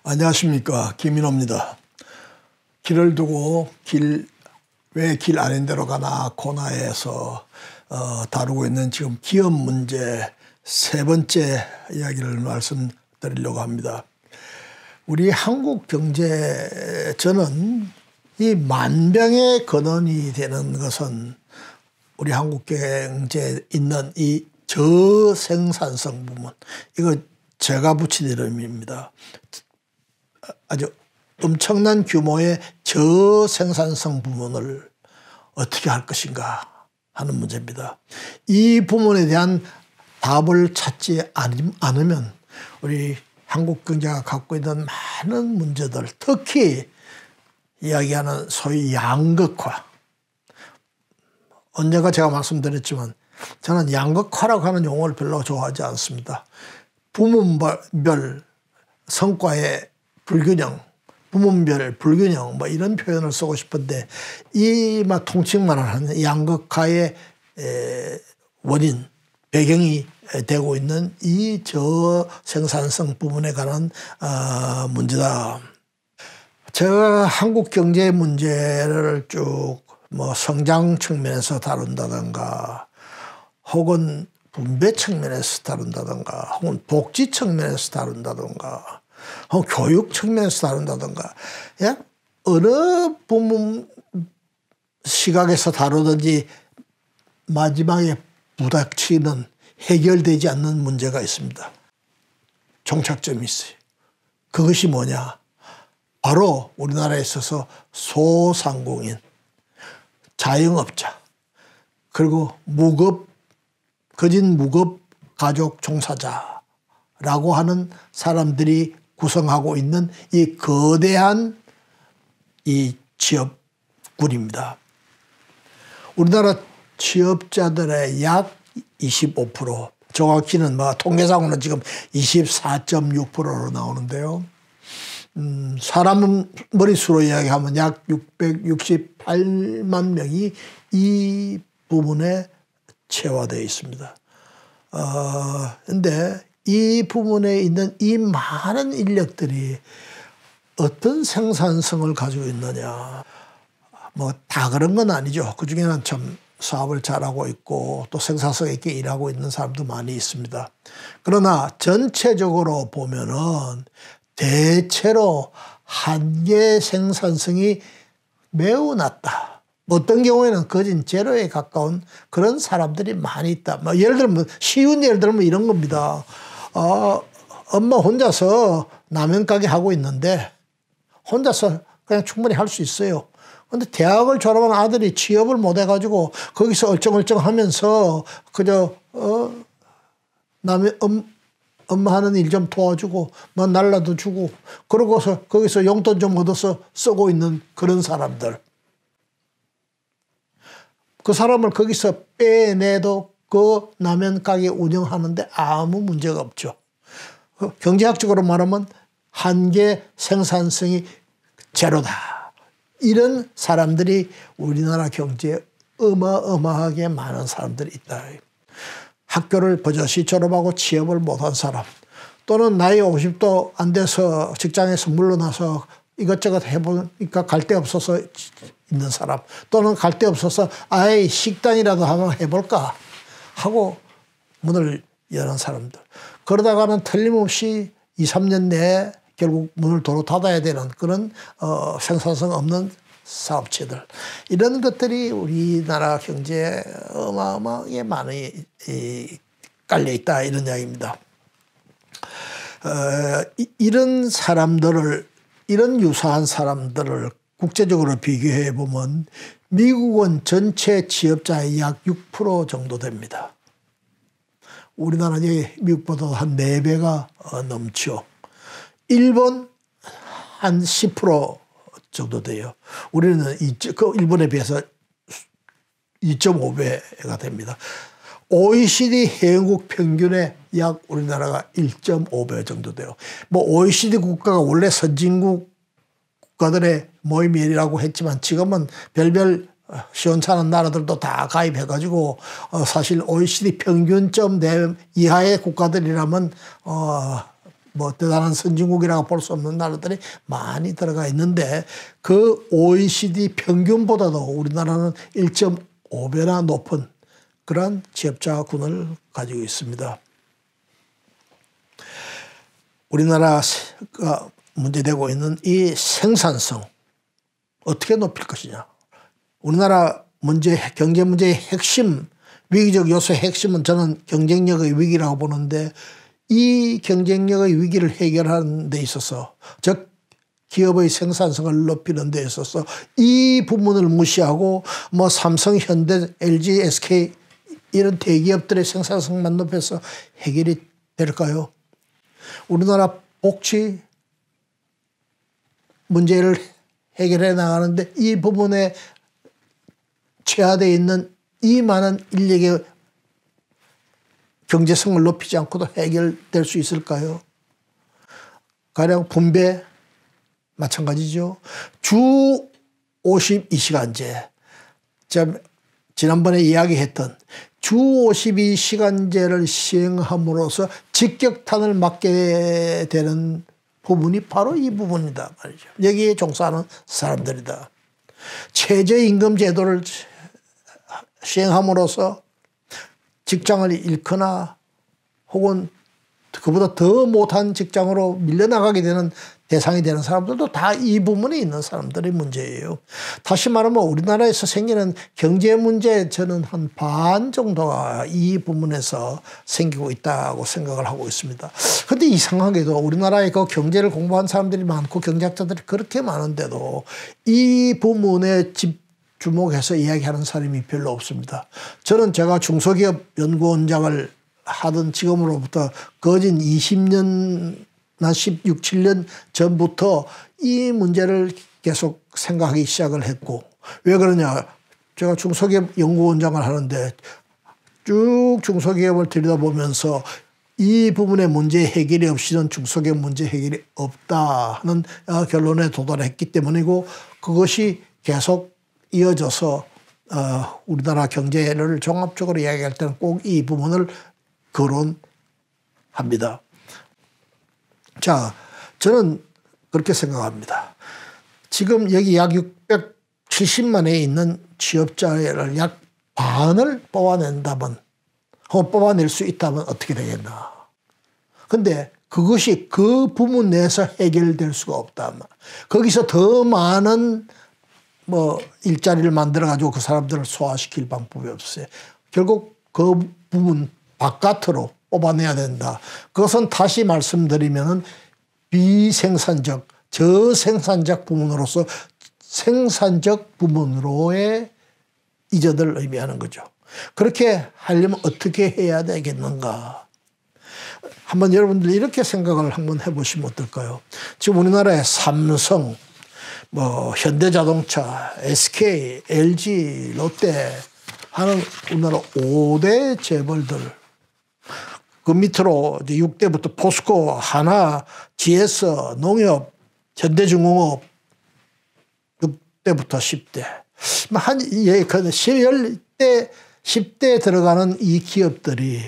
안녕하십니까, 김인호입니다. 길을 두고 왜 길 아닌 데로 가나 코너에서 다루고 있는 지금 기업 문제 세 번째 이야기를 말씀드리려고 합니다. 우리 한국 경제, 저는 이 만병의 근원이 되는 것은 우리 한국 경제에 있는 이 저생산성 부분, 이거 제가 붙인 이름입니다. 아주 엄청난 규모의 저생산성 부분을 어떻게 할 것인가 하는 문제입니다. 이 부분에 대한 답을 찾지 않으면 우리 한국 경제가 갖고 있는 많은 문제들, 특히 이야기하는 소위 양극화. 언젠가 제가 말씀드렸지만 저는 양극화라고 하는 용어를 별로 좋아하지 않습니다. 부문별 성과의 불균형, 부문별 불균형 뭐 이런 표현을 쓰고 싶은데 이만 통칭만 하는 양극화의 원인, 배경이 되고 있는 이 저생산성 부분에 관한 문제다. 제가 한국 경제 문제를 쭉 뭐 성장 측면에서 다룬다든가 혹은 분배 측면에서 다룬다든가 혹은 복지 측면에서 다룬다든가 혹은 교육 측면에서 다룬다든가 어느 부분 시각에서 다루든지 마지막에 부닥치는 해결되지 않는 문제가 있습니다. 종착점이 있어요. 그것이 뭐냐? 바로 우리나라에 있어서 소상공인, 자영업자, 그리고 거진 무급 가족 종사자라고 하는 사람들이 구성하고 있는 이 거대한 이 취업군입니다. 우리나라 취업자들의 약 25%, 정확히는 뭐 통계상으로는 지금 24.6%로 나오는데요. 사람 머릿수로 이야기하면 약 668만 명이 이 부분에 체화되어 있습니다. 근데 이 부분에 있는 이 많은 인력들이 어떤 생산성을 가지고 있느냐. 뭐 다 그런 건 아니죠. 그 중에는 참 사업을 잘하고 있고 또 생산성 있게 일하고 있는 사람도 많이 있습니다. 그러나 전체적으로 보면은 대체로 한계 생산성이 매우 낮다. 어떤 경우에는 거진 제로에 가까운 그런 사람들이 많이 있다. 뭐 예를 들면 쉬운 예를 들면 이런 겁니다. 엄마 혼자서 라면 가게 하고 있는데 혼자서 그냥 충분히 할 수 있어요. 근데 대학을 졸업한 아들이 취업을 못 해가지고 거기서 얼쩡얼쩡 하면서 그저 라면 엄마 하는 일 좀 도와주고 뭐 날라도 주고 그러고서 거기서 용돈 좀 얻어서 쓰고 있는 그런 사람들. 그 사람을 거기서 빼내도 그 라면 가게 운영하는데 아무 문제가 없죠. 경제학적으로 말하면 한계 생산성이 제로다. 이런 사람들이 우리나라 경제에 어마어마하게 많은 사람들이 있다. 학교를 버젓이 졸업하고 취업을 못한 사람, 또는 나이 50도 안 돼서 직장에서 물러나서 이것저것 해보니까 갈 데 없어서 있는 사람, 또는 갈 데 없어서 아예 식당이라도 한번 해볼까 하고 문을 여는 사람들. 그러다가는 틀림없이 2, 3년 내에 결국 문을 도로 닫아야 되는 그런 생산성 없는 사업체들. 이런 것들이 우리나라 경제에 어마어마하게 많이 깔려 있다, 이런 이야기입니다. 이런 사람들을, 이런 유사한 사람들을 국제적으로 비교해 보면 미국은 전체 취업자의 약 6% 정도 됩니다. 우리나라는 미국보다 한 4배가 넘죠. 일본 한 10% 정도 돼요. 우리는 그 일본에 비해서 2.5배가 됩니다. OECD 회원국 평균의 약 우리나라가 1.5배 정도 돼요. 뭐 OECD 국가가 원래 선진국 국가들의 모임이라고 했지만 지금은 별별 시원찮은 나라들도 다 가입해가지고 사실 OECD 평균점 이하의 국가들이라면 뭐 대단한 선진국이라고 볼 수 없는 나라들이 많이 들어가 있는데 그 OECD 평균보다도 우리나라는 1.5배나 높은 그런 취업자군을 가지고 있습니다. 우리나라가 문제되고 있는 이 생산성 어떻게 높일 것이냐. 우리나라 경제 문제의 핵심, 위기적 요소의 핵심은 저는 경쟁력의 위기라고 보는데 이 경쟁력의 위기를 해결하는 데 있어서 즉 기업의 생산성을 높이는 데 있어서 이 부분을 무시하고 뭐 삼성, 현대, LG, SK 이런 대기업들의 생산성만 높여서 해결이 될까요? 우리나라 복지 문제를 해결해 나가는데 이 부분에 취하되어 있는 이 많은 인력의 경제성을 높이지 않고도 해결될 수 있을까요? 가령 분배 마찬가지죠. 주 52시간제. 지난번에 이야기했던 주 52시간제를 시행함으로써 직격탄을 맞게 되는 부분이 바로 이 부분이다 말이죠. 여기에 종사하는 사람들이다. 최저임금 제도를 시행함으로써 직장을 잃거나 혹은 그보다 더 못한 직장으로 밀려나가게 되는 대상이 되는 사람들도 다 이 부분에 있는 사람들의 문제예요. 다시 말하면 우리나라에서 생기는 경제 문제 저는 한 반 정도가 이 부분에서 생기고 있다고 생각을 하고 있습니다. 그런데 이상하게도 우리나라에 그 경제를 공부한 사람들이 많고 경제학자들이 그렇게 많은데도 이 부분에 주목해서 이야기하는 사람이 별로 없습니다. 저는 제가 중소기업 연구원장을 하던 지금으로부터 거진 20년 나 16, 7년 전부터 이 문제를 계속 생각하기 시작을 했고 왜 그러냐. 제가 중소기업 연구원장을 하는데 쭉 중소기업을 들여다보면서 이 부분의 문제 해결이 없이는 중소기업 문제 해결이 없다 하는 결론에 도달했기 때문이고 그것이 계속 이어져서 우리나라 경제를 종합적으로 이야기할 때는 꼭 이 부분을 거론합니다. 자, 저는 그렇게 생각합니다. 지금 여기 약 670만에 있는 취업자를 약 반을 뽑아낸다면 혹은 뽑아낼 수 있다면 어떻게 되겠나. 근데 그것이 그 부분 내에서 해결될 수가 없다. 거기서 더 많은 일자리를 만들어가지고 그 사람들을 소화시킬 방법이 없어요. 결국 그 부분 바깥으로 뽑아내야 된다. 그것은 다시 말씀드리면 비생산적, 저생산적 부문으로서 생산적 부문으로의 이전을 의미하는 거죠. 그렇게 하려면 어떻게 해야 되겠는가. 한번 여러분들 이렇게 생각을 한번 해보시면 어떨까요? 지금 우리나라의 삼성, 현대자동차, SK, LG, 롯데 하는 우리나라 5대 재벌들 그 밑으로 이제 6대부터 포스코, 하나, GS, 농협, 현대중공업 6대부터 10대. 한 10대 들어가는 이 기업들이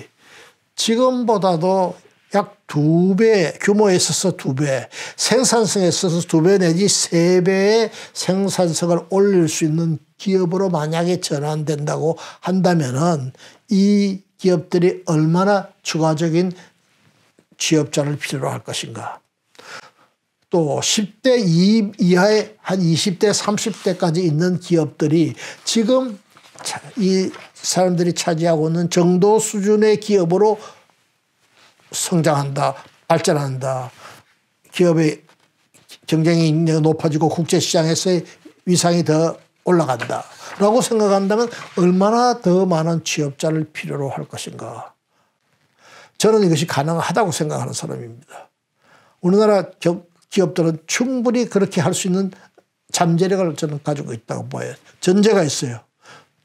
지금보다도 약 2배, 규모에 있어서 2배, 생산성에 있어서 2배 내지 3배의 생산성을 올릴 수 있는 기업으로 만약에 전환된다고 한다면은 이 기업들이 얼마나 추가적인 취업자를 필요로 할 것인가. 또 10대 이하의 한 20대, 30대까지 있는 기업들이 지금 이 사람들이 차지하고 있는 정도 수준의 기업으로 성장한다, 발전한다. 기업의 경쟁이 높아지고 국제시장에서의 위상이 더 올라간다. 라고 생각한다면 얼마나 더 많은 취업자를 필요로 할 것인가. 저는 이것이 가능하다고 생각하는 사람입니다. 우리나라 기업들은 충분히 그렇게 할 수 있는 잠재력을 저는 가지고 있다고 봐요. 전제가 있어요.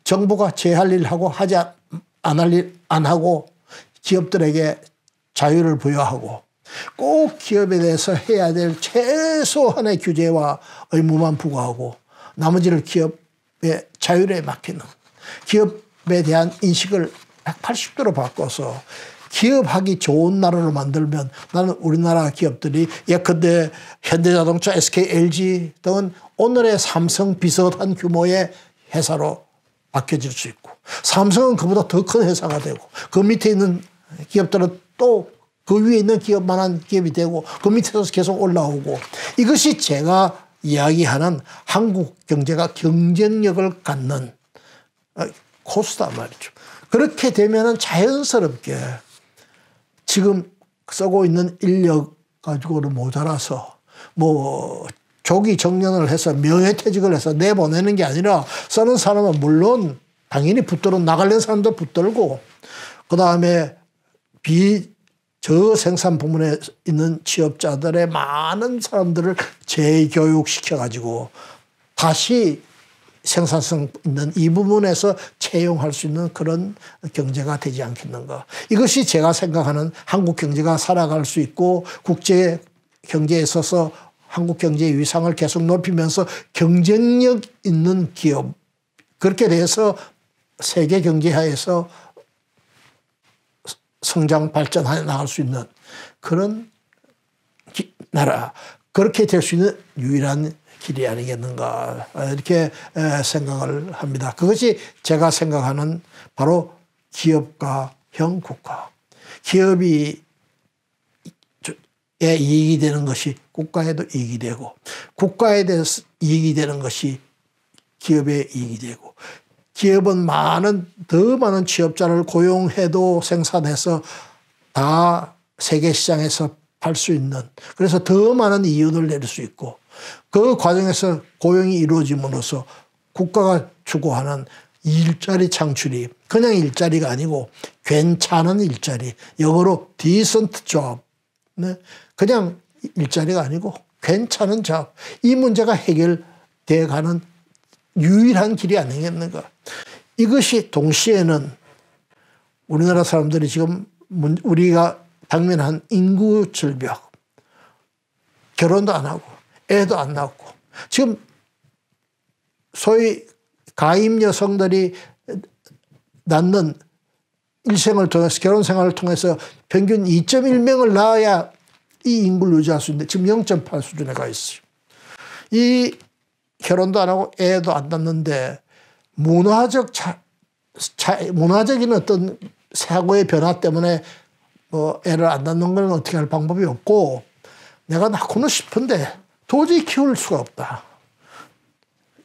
정부가 제 할 일 하고 하지 안 할 일 안 하고 기업들에게 자유를 부여하고 꼭 기업에 대해서 해야 될 최소한의 규제와 의무만 부과하고 나머지를 기업의 자율에 맡기는 기업에 대한 인식을 180도로 바꿔서 기업하기 좋은 나라로 만들면 나는 우리나라 기업들이 예컨대 현대자동차, SK, LG 등은 오늘의 삼성 비슷한 규모의 회사로 바뀌어질 수 있고 삼성은 그보다 더 큰 회사가 되고 그 밑에 있는 기업들은 또 그 위에 있는 기업만한 기업이 되고 그 밑에서 계속 올라오고 이것이 제가 이야기하는 한국 경제가 경쟁력을 갖는 코스다 말이죠. 그렇게 되면은 자연스럽게 지금 쓰고 있는 인력 가지고는 모자라서 뭐 조기 정년을 해서 명예퇴직을 해서 내보내는 게 아니라 쓰는 사람은 물론 당연히 붙들어 나가려는 사람도 붙들고 그다음에 저생산 부문에 있는 취업자들의 많은 사람들을 재교육시켜 가지고 다시 생산성 있는 이 부분에서 채용할 수 있는 그런 경제가 되지 않겠는가. 이것이 제가 생각하는 한국 경제가 살아갈 수 있고 국제 경제에 있어서 한국 경제의 위상을 계속 높이면서 경쟁력 있는 기업 그렇게 돼서 세계 경제하에서 성장 발전해 나갈 수 있는 그런 나라 그렇게 될 수 있는 유일한 길이 아니겠는가 이렇게 생각을 합니다. 그것이 제가 생각하는 바로 기업가형 국가. 기업이 이익이 되는 것이 국가에도 이익이 되고 국가에 대해서 이익이 되는 것이 기업에 이익이 되고 기업은 더 많은 취업자를 고용해도 생산해서 다 세계 시장에서 팔 수 있는 그래서 더 많은 이윤을 낼 수 있고 그 과정에서 고용이 이루어짐으로써 국가가 추구하는 일자리 창출이 그냥 일자리가 아니고 괜찮은 일자리 영어로 decent job 그냥 일자리가 아니고 괜찮은 job 이 문제가 해결돼 가는 유일한 길이 아니겠는가. 이것이 동시에는 우리나라 사람들이 지금 우리가 당면한 인구 절벽 결혼도 안 하고 애도 안 낳고 지금 소위 가임 여성들이 낳는 일생을 통해서 결혼 생활을 통해서 평균 2.1명을 낳아야 이 인구를 유지할 수 있는데 지금 0.8 수준에 가 있어요. 이 결혼도 안 하고 애도 안 낳는데 문화적인 어떤 사고의 변화 때문에 뭐 애를 안 낳는 건 어떻게 할 방법이 없고 내가 낳고는 싶은데 도저히 키울 수가 없다.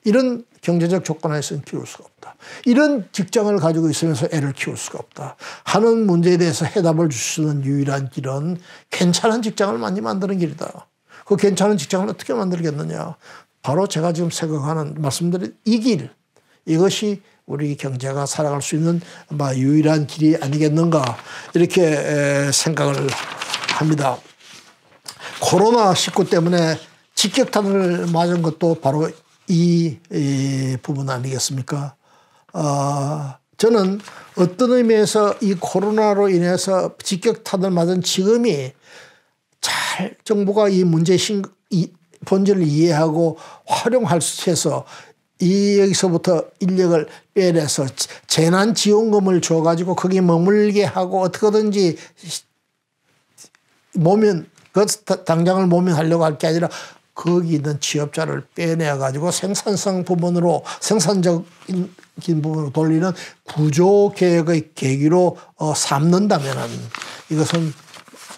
이런 경제적 조건에서는 키울 수가 없다. 이런 직장을 가지고 있으면서 애를 키울 수가 없다. 하는 문제에 대해서 해답을 주시는 유일한 길은 괜찮은 직장을 많이 만드는 길이다. 그 괜찮은 직장을 어떻게 만들겠느냐. 바로 제가 지금 생각하는 말씀드린 이 길. 이것이 우리 경제가 살아갈 수 있는 유일한 길이 아니겠는가 이렇게 생각을 합니다. 코로나19 때문에 직격탄을 맞은 것도 바로 이 부분 아니겠습니까? 저는 어떤 의미에서 이 코로나로 인해서 직격탄을 맞은 지금이 잘 정부가 이 문제의 본질을 이해하고 활용할 수 있어서 여기서부터 인력을 빼내서 재난지원금을 줘가지고 거기 머물게 하고 어떻게든지 당장을 모면하려고 할 게 아니라 거기 있는 취업자를 빼내가지고 생산성 부분으로 생산적인 부분으로 돌리는 구조개혁의 계기로 삼는다면 이것은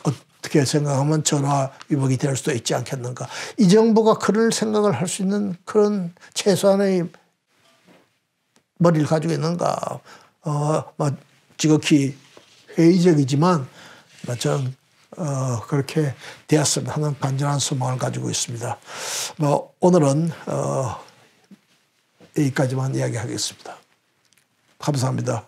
어떻게 생각하면 전화위복이 될 수도 있지 않겠는가. 이 정부가 그런 생각을 할 수 있는 그런 최소한의 머리를 가지고 있는가. 지극히 회의적이지만 저는 그렇게 되었으면 하는 간절한 소망을 가지고 있습니다. 오늘은 여기까지만 이야기하겠습니다. 감사합니다.